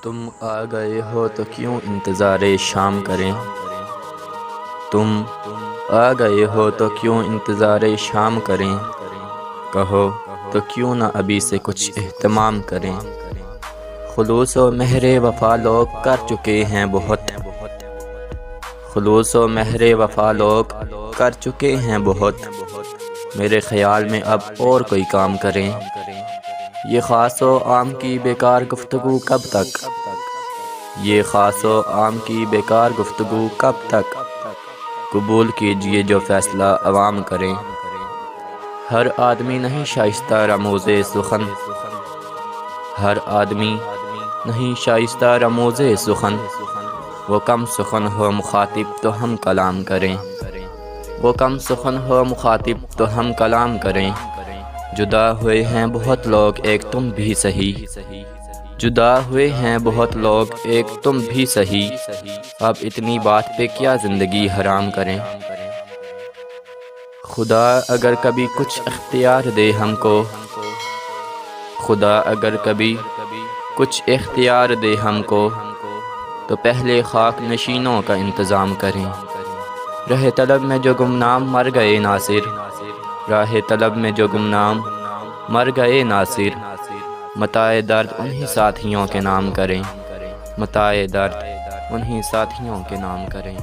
تم آ گئے ہو تو کیوں انتظار شام کریں، تم آ گئے ہو تو کیوں انتظار شام کریں، کہو تو کیوں نہ ابھی سے کچھ اہتمام کریں۔ خلوص و مہر وفا لوگ کر چکے ہیں بہت، خلوص و مہر وفا لوگ کر چکے ہیں بہت، میرے خیال میں اب اور کوئی کام کریں۔ یہ خاص و عام کی بیکار گفتگو کب تک، یہ خاص و عام کی بیکار گفتگو کب تک، قبول کیجئے جو فیصلہ عوام کریں۔ ہر آدمی نہیں شائستہ رموز سخن، ہر آدمی نہیں شائستہ رموز سخن، وہ کم سخن ہو مخاطب تو ہم کلام کریں، وہ کم سخن ہو مخاطب تو ہم کلام کریں۔ جدا ہوئے ہیں بہت لوگ ایک تم بھی سہی، جدا ہوئے ہیں بہت لوگ ایک تم بھی سہی، اب اتنی بات پہ کیا زندگی حرام کریں۔ خدا اگر کبھی کچھ اختیار دے ہم کو، خدا اگر کبھی کچھ اختیار دے ہم کو، تو پہلے خاک نشینوں کا انتظام کریں۔ راہ طلب میں جو گمنام مر گئے ناصر، راہ طلب میں جو گمنام مر گئے ناصر، متاع درد انہی ساتھیوں کے نام کریں، متاع درد انہی ساتھیوں کے نام کریں۔